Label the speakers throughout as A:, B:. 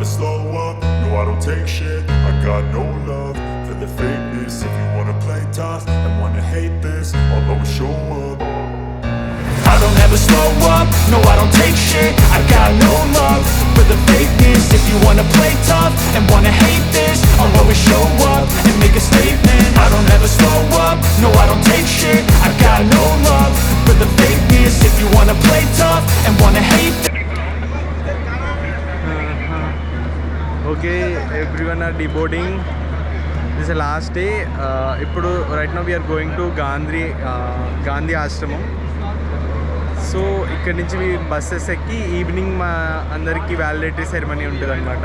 A: slow up, no I don't take shit. I got no love for the fakeness. If you wanna play tough and wanna hate this, I'll always show up. I don't ever slow up, no I don't take shit. I got no love for the fakeness. If you wanna play tough and wanna hate this, I'll always show up and make a statement. I don't ever slow up, no I don't take shit. I got no love for the fakeness. If you wanna play tough and wanna hate this.
B: Okay, everyone are deboarding. This is the last day. Ippudu right now we are going to Gandhi Ashramam. So ఇక్కడ నుంచి buses ఎక్కి evening మా అందరికీ వ్యాలిడేటరీ ceremony ఉంటుంది అనమాట.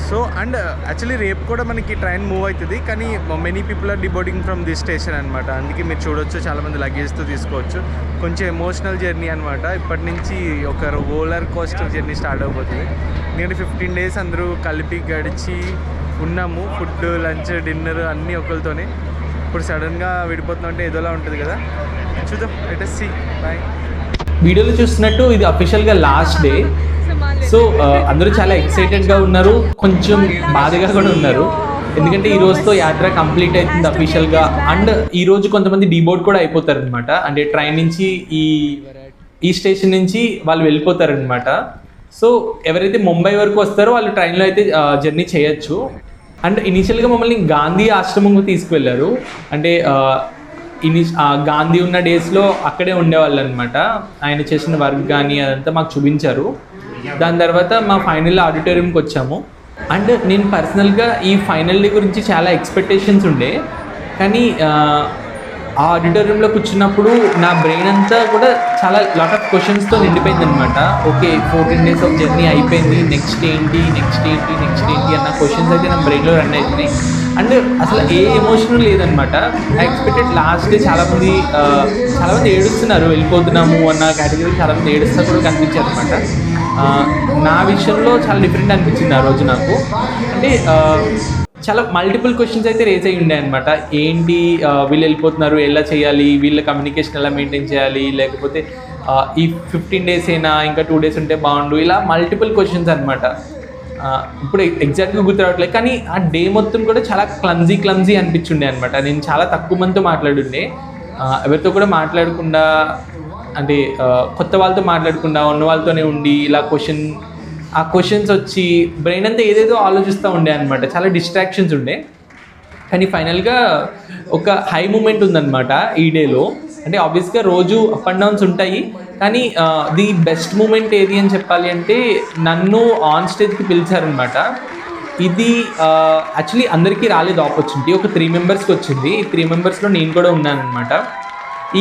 B: So and actually రేపు కూడా మనకి ట్రైన్ మూవ్ అవుతుంది, కానీ many people are deboarding from this station అనమాట. అందుకే మీరు చూడొచ్చు చాలామంది లగేజ్తో తీసుకోవచ్చు. కొంచెం ఎమోషనల్ జర్నీ అనమాట. ఇప్పటి నుంచి ఒక రోలర్ కోస్టర్ జర్నీ స్టార్ట్ అయిపోతుంది. ఎందుకంటే 15 days అందరూ కలిపి గడిచి ఉన్నాము. ఫుడ్, లంచ్, డిన్నర్ అన్నీ ఒకరితోనే. ఇప్పుడు సడన్గా విడిపోతున్నాం అంటే ఏదోలా ఉంటుంది కదా. చూద్దాం, లెట్ us see. బై.
C: వీడియోలో చూస్తున్నట్టు ఇది అఫీషియల్గా లాస్ట్ డే. సో అందరూ చాలా ఎక్సైటెడ్గా ఉన్నారు, కొంచెం బాధగా కూడా ఉన్నారు. ఎందుకంటే ఈ రోజుతో యాత్ర కంప్లీట్ అవుతుంది అఫీషియల్గా. అండ్ ఈరోజు కొంతమంది డీబోర్డ్ కూడా అయిపోతారనమాట. అంటే ట్రైన్ నుంచి ఈ స్టేషన్ నుంచి వాళ్ళు వెళ్ళిపోతారనమాట. సో ఎవరైతే ముంబై వరకు వస్తారో వాళ్ళు ట్రైన్లో అయితే జర్నీ చేయొచ్చు. అండ్ ఇనీషియల్గా మమ్మల్ని గాంధీ ఆశ్రమంకు తీసుకువెళ్ళారు. అంటే గాంధీ ఉన్న డేస్లో అక్కడే ఉండేవాళ్ళు అనమాట. ఆయన చేసిన వర్క్ కానీ అదంతా మాకు చూపించారు. దాని తర్వాత మా ఫైనల్ ఆడిటోరియంకి వచ్చాము. అండ్ నేను పర్సనల్గా ఈ ఫైనల్ డే గురించి చాలా ఎక్స్పెక్టేషన్స్ ఉండే, కానీ ఆ ఆడిటోరియంలో కూర్చున్నప్పుడు నా బ్రెయిన్ అంతా కూడా చాలా లాట్ ఆఫ్ క్వశ్చన్స్తో నిండిపోయింది అనమాట. ఓకే, 14 days ఆఫ్ జర్నీ అయిపోయింది, నెక్స్ట్ ఏంటి అన్న క్వశ్చన్స్ అయితే నా బ్రెయిన్లో రన్ అవుతున్నాయి. అండ్ అసలు ఏ ఎమోషన్ లేదనమాట. ఐ ఎక్స్పెక్టెడ్ లాస్ట్ డే చాలామంది ఏడుస్తున్నారు, వెళ్ళిపోతున్నాము అన్న కేటగిరీ చాలామంది ఏడుస్తా కూడా కనిపించారు అనమాట. నా విషయంలో చాలా డిఫరెంట్ అనిపించింది ఆ రోజు నాకు. అంటే చాలా మల్టిపుల్ క్వశ్చన్స్ అయితే రేజ్ అయ్యి ఉండే అనమాట. ఏంటి వీళ్ళు వెళ్ళిపోతున్నారు, ఎలా చేయాలి, వీళ్ళ కమ్యూనికేషన్ ఎలా మెయింటైన్ చేయాలి, లేకపోతే ఈ 15 days అయినా ఇంకా 2 days ఉంటే బాగుండు, ఇలా మల్టిపుల్ క్వశ్చన్స్ అనమాట. ఇప్పుడు ఎగ్జాక్ట్గా గుర్తురావట్లేదు, కానీ ఆ డే మొత్తం కూడా చాలా క్లమ్జీ అనిపించుండే అనమాట. నేను చాలా తక్కువ మందితో మాట్లాడుండే, ఎవరితో కూడా మాట్లాడకుండా, అంటే కొత్త వాళ్ళతో మాట్లాడకుండా ఉన్న వాళ్ళతోనే ఉండి ఇలా ఆ క్వశ్చన్స్ వచ్చి బ్రెయిన్ అంతా ఏదేదో ఆలోచిస్తూ ఉండే అనమాట. చాలా డిస్ట్రాక్షన్స్ ఉండే. కానీ ఫైనల్గా ఒక హై మూమెంట్ ఉందన్నమాట ఈ డేలో. అంటే ఆబ్వియస్గా రోజు అప్ అండ్ డౌన్స్ ఉంటాయి, కానీ ది బెస్ట్ మూమెంట్ ఏది అని చెప్పాలి అంటే నన్ను ఆన్ స్టేజ్కి పిలిచారనమాట. ఇది యాక్చువల్లీ అందరికీ రాలేదు ఆపర్చునిటీ, ఒక 3 members వచ్చింది. ఈ 3 members నేను కూడా ఉన్నాను అనమాట.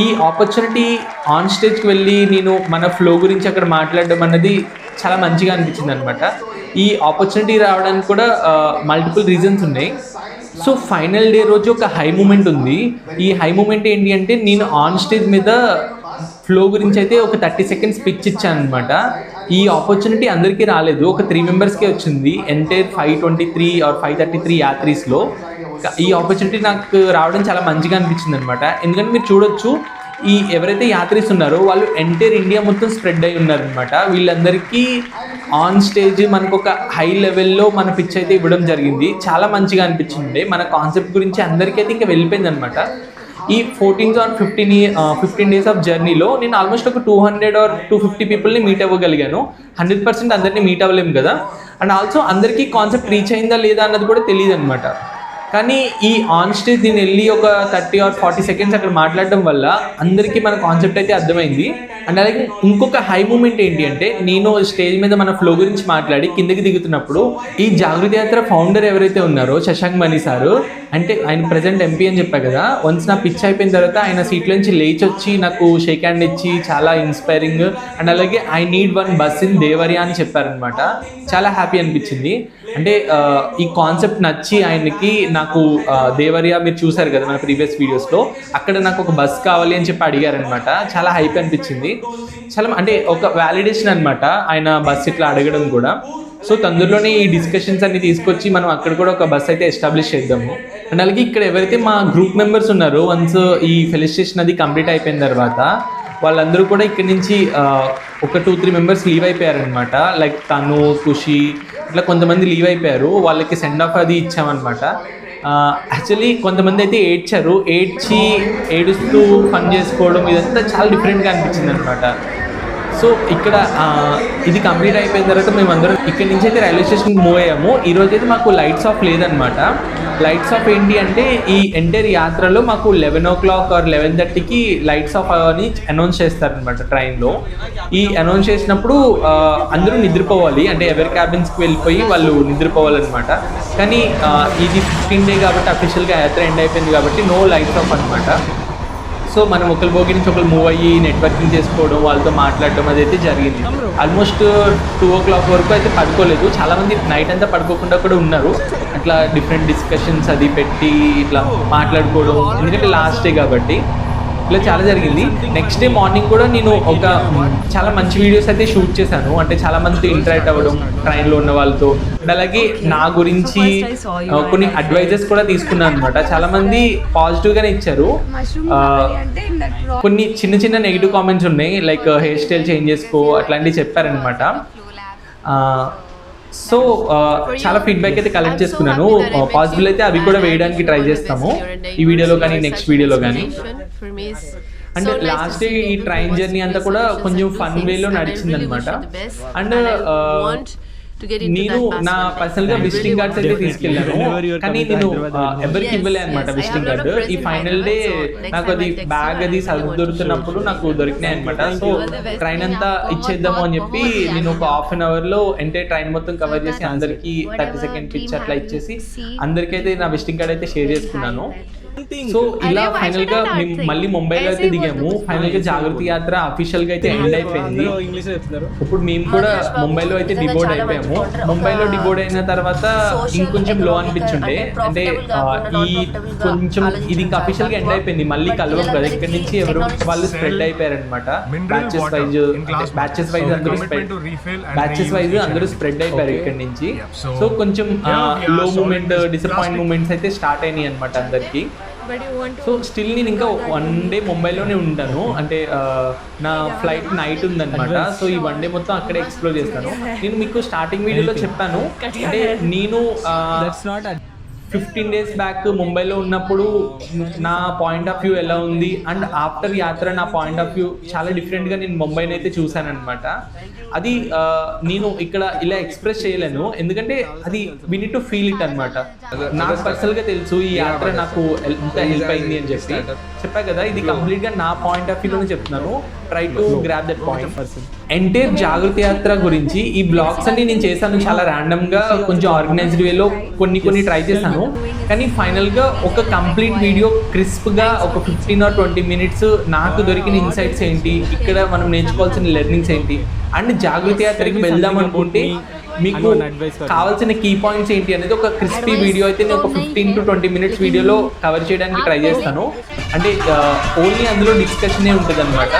C: ఈ ఆపర్చునిటీ ఆన్ స్టేజ్కి వెళ్ళి నేను మన ఫ్లో గురించి అక్కడ మాట్లాడడం అన్నది చాలా మంచిగా అనిపించింది అనమాట. ఈ ఆపర్చునిటీ రావడానికి కూడా మల్టిపుల్ రీజన్స్ ఉన్నాయి. సో ఫైనల్ డే రోజు ఒక హై మూమెంట్ ఉంది. ఈ హై మూమెంట్ ఏంటి అంటే నేను ఆన్ స్టేజ్ మీద ఫ్లో గురించి అయితే ఒక 30 seconds స్పీచ్ ఇచ్చాను అనమాట. ఈ ఆపర్చునిటీ అందరికీ రాలేదు, ఒక 3 membersకే వచ్చింది. ఎంటైర్ 523 or 533 యాత్రీస్లో ఈ ఆపర్చునిటీ నాకు రావడం చాలా మంచిగా అనిపించింది అనమాట. ఎందుకంటే మీరు చూడొచ్చు, ఈ ఎవరైతే యాత్రీస్ ఉన్నారో వాళ్ళు ఎంటైర్ ఇండియా మొత్తం స్ప్రెడ్ అయి ఉన్నారనమాట. వీళ్ళందరికీ ఆన్ స్టేజ్ మనకు ఒక హై లెవెల్లో మన పిచ్ అయితే ఇవ్వడం జరిగింది. చాలా మంచిగా అనిపించింది. మన కాన్సెప్ట్ గురించి అందరికైతే ఇంకా వెళ్ళిపోయింది అనమాట. ఈ 14 or 15 days ఆఫ్ జర్నీలో నేను ఆల్మోస్ట్ ఒక 200 or 250 పీపుల్ని మీట్ అవ్వగలిగాను. 100% అందరినీ మీట్ అవ్వలేము కదా. అండ్ ఆల్సో అందరికీ కాన్సెప్ట్ రీచ్ అయిందా లేదా అన్నది కూడా తెలియదు అనమాట. కానీ ఈ ఆన్ స్టేజ్ నేను వెళ్ళి ఒక 30 or 40 seconds అక్కడ మాట్లాడడం వల్ల అందరికీ మన కాన్సెప్ట్ అయితే అర్థమైంది. అండ్ అలాగే ఇంకొక హై మూమెంట్ ఏంటి అంటే నేను స్టేజ్ మీద మన ఫ్లో గురించి మాట్లాడి కిందకి దిగుతున్నప్పుడు ఈ జాగృతి యాత్ర ఫౌండర్ ఎవరైతే ఉన్నారో శశాంక్ మణి సారు, అంటే ఆయన ప్రజెంట్ ఎంపీ అని చెప్పా కదా, వన్స్ నా పిచ్ అయిపోయిన తర్వాత ఆయన సీట్లో నుంచి లేచి వచ్చి నాకు షేక్ హ్యాండ్ ఇచ్చి చాలా ఇన్స్పైరింగ్. అండ్ అలాగే I need 1 bus in Deoria అని చెప్పారనమాట. చాలా హ్యాపీ అనిపించింది. అంటే ఈ కాన్సెప్ట్ నచ్చి ఆయనకి నాకు దేవరియా మీరు చూసారు కదా మన ప్రీవియస్ వీడియోస్లో, అక్కడ నాకు ఒక బస్ కావాలి అని చెప్పి అడిగారనమాట. చాలా హైప్ అనిపించింది. చాలా అంటే ఒక వ్యాలిడేషన్ అనమాట ఆయన బస్ ఇట్లా అడగడం కూడా. సో తొందరలోనే ఈ డిస్కషన్స్ అన్ని తీసుకొచ్చి మనం అక్కడ కూడా ఒక బస్ అయితే ఎస్టాబ్లిష్ చేద్దాము. అండ్ అలాగే ఇక్కడ ఎవరైతే మా గ్రూప్ మెంబర్స్ ఉన్నారో వన్స్ ఈ ఫెలిస్టేషన్ అది కంప్లీట్ అయిపోయిన తర్వాత వాళ్ళందరూ కూడా ఇక్కడి నుంచి ఒక 2-3 మెంబర్స్ లీవ్ అయిపోయారనమాట. లైక్ తను, ఖుషి ఇట్లా కొంతమంది లీవ్ అయిపోయారు. వాళ్ళకి సెండ్ ఆఫ్ అది ఇచ్చామన్నమాట. యాక్చువల్లీ కొంతమంది అయితే ఏడుస్తూ ఫన్ చేసుకోవడం ఇదంతా చాలా డిఫరెంట్గా అనిపించింది అనమాట. సో ఇక్కడ ఇది కంప్లీట్ అయిపోయిన తర్వాత మేమందరం ఇక్కడి నుంచి అయితే రైల్వే స్టేషన్కి మూవ్ అయ్యాము. ఈరోజు అయితే మాకు లైట్స్ ఆఫ్ లేదనమాట. లైట్స్ ఆఫ్ ఏంటి అంటే ఈ ఎంటైర్ యాత్రలో మాకు 11 o'clock or 11:30కి లైట్స్ ఆఫ్ అని అనౌన్స్ చేస్తారనమాట ట్రైన్లో. ఈ అనౌన్స్ చేసినప్పుడు అందరూ నిద్రపోవాలి, అంటే ఎవరి క్యాబిన్స్కి వెళ్ళిపోయి వాళ్ళు నిద్రపోవాలన్నమాట. కానీ ఇది 15th day కాబట్టి అఫీషియల్గా యాత్ర ఎండ్ అయిపోయింది కాబట్టి నో లైట్స్ ఆఫ్ అనమాట. సో మనం ఒకరి భోగి నుంచి ఒకరు మూవ్ అయ్యి నెట్వర్కింగ్ చేసుకోవడం, వాళ్ళతో మాట్లాడడం అదైతే జరిగింది. ఆల్మోస్ట్ 2 o'clock వరకు అయితే పడుకోలేదు. చాలామంది నైట్ అంతా పడుకోకుండా కూడా ఉన్నారు. అట్లా డిఫరెంట్ డిస్కషన్స్ అది పెట్టి ఇట్లా మాట్లాడుకోవడం, ఎందుకంటే లాస్ట్ డే కాబట్టి ఇలా చాలా జరిగింది. నెక్స్ట్ డే మార్నింగ్ కూడా నేను చాలా మంచి వీడియోస్ అయితే షూట్ చేశాను. అంటే చాలా మందితో ఇంటరాక్ట్ అవ్వడం ట్రైన్లో ఉన్న వాళ్ళతో, అలాగే నా గురించి కొన్ని అడ్వైజెస్ కూడా తీసుకున్నాను అనమాట. చాలా మంది పాజిటివ్గానే ఇచ్చారు. కొన్ని చిన్న నెగిటివ్ కామెంట్స్ ఉన్నాయి, లైక్ హెయిర్ స్టైల్ చేంజ్ చేసుకో అట్లాంటివి చెప్పారనమాట. సో చాలా ఫీడ్బ్యాక్ అయితే కలెక్ట్ చేసుకున్నాను. పాసిబుల్ అయితే అవి కూడా వేయడానికి ట్రై చేస్తాము, ఈ వీడియోలో కానీ నెక్స్ట్ వీడియోలో కానీ. అండ్ లాస్ట్ డే ఈ ట్రైన్ జర్నీ అంతా కూడా కొంచెం ఫన్ వేలో నడిచింది అనమాట. అండ్ నేను నా పర్సనల్గా విజిటింగ్ కార్డ్స్ అయితే తీసుకెళ్ళాను, కానీ నేను ఎవరికి ఇవ్వలే అనమాట విజిటింగ్ కార్డు. ఈ ఫైనల్ డే నాకు అది బ్యాగ్ అది దొరుకుతున్నప్పుడు నాకు దొరికినాయి అనమాట. సో ట్రైన్ అంతా ఇచ్చేద్దాము అని చెప్పి నేను ఒక 1/2 hourలో అంటే ట్రైన్ మొత్తం కవర్ చేసి అందరికి 30 seconds పిచ్ అట్లా ఇచ్చేసి అందరికైతే నా విజిటింగ్ కార్డ్ అయితే షేర్ చేసుకున్నాను. సో ఇలా ఫైనల్ గా మేము మళ్ళీ ముంబైలో అయితే దిగాము. ఫైనల్ గా జాగృతి యాత్ర అఫీషియల్ గా అయితే ఎండ్ అయిపోయింది. ఇప్పుడు మేము కూడా ముంబైలో అయితే డిబోర్డ్ అయిపోయాము. ముంబైలో డిబోర్డ్ అయిన తర్వాత ఇంకొంచెం లో అనిపించుండే, అంటే ఈ కొంచెం ఇది ఇంకా అఫీషియల్ గా ఎండ్ అయిపోయింది, మళ్ళీ కలవం కదా. ఇక్కడ నుంచి ఎవరు వాళ్ళు స్ప్రెడ్ అయిపోయారు అనమాట. బ్యాచెస్ వైజ్ అందరూ స్ప్రెడ్ అయిపోయారు ఇక్కడ నుంచి. సో కొంచెం లో మూమెంట్, డిసప్పాయింట్ మూమెంట్స్ అయితే స్టార్ట్ అయినాయి అనమాట అందరికి. సో స్టిల్ నేను ఇంకా 1 day ముంబైలోనే ఉంటాను, అంటే నా ఫ్లైట్ నైట్ ఉందన్నమాట. సో ఈ 1 day మొత్తం అక్కడే ఎక్స్ప్లోర్ చేస్తాను. నేను మీకు స్టార్టింగ్ వీడియోలో చెప్పాను, అంటే నేను 15 days బ్యాక్ ముంబైలో ఉన్నప్పుడు నా పాయింట్ ఆఫ్ వ్యూ ఎలా ఉంది, అండ్ ఆఫ్టర్ యాత్ర నా పాయింట్ ఆఫ్ వ్యూ చాలా డిఫరెంట్గా నేను ముంబైని అయితే చూశాను అనమాట. అది నేను ఇక్కడ ఇలా ఎక్స్ప్రెస్ చేయలేను, ఎందుకంటే అది we need to feel it అనమాట. నాకు పర్సనల్గా తెలుసు ఈ యాత్ర నాకు ఎంత హెల్ప్ అయింది అని చెప్పా కదా. ఇది కంప్లీట్గా నా పాయింట్ ఆఫ్ వ్యూలోనే చెప్తున్నాను. Try to grab that point. Entire Jagriti Yatra గురించి ఈ బ్లాగ్స్ అన్ని నేను చేశాను చాలా ర్యాండమ్గా, కొంచెం ఆర్గనైజ్డ్ వేలో కొన్ని ట్రై చేశాను. కానీ ఫైనల్గా ఒక కంప్లీట్ వీడియో క్రిస్ప్గా ఒక 15 or 20 minutes నాకు దొరికిన ఇన్సైట్స్ ఏంటి, ఇక్కడ మనం నేర్చుకోవాల్సిన లెర్నింగ్స్ ఏంటి, అండ్ జాగృతి యాత్రకి వెళ్దాం అనుకుంటే మీకు కావాల్సిన కీ పాయింట్స్ ఏంటి అనేది ఒక క్రిస్పీ వీడియో అయితే నేను ఒక 15 to 20 minutes వీడియోలో కవర్ చేయడానికి ట్రై చేస్తాను. అంటే ఓన్లీ అందులో డిస్కషనే ఉంటుంది అనమాట.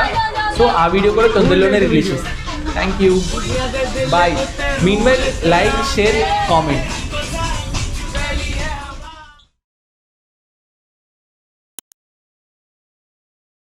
C: సో ఆ వీడియో కూడా తొందరలోనే రిలీజ్ చేస్తాను. Thank you, bye. Meanwhile like, share, comment.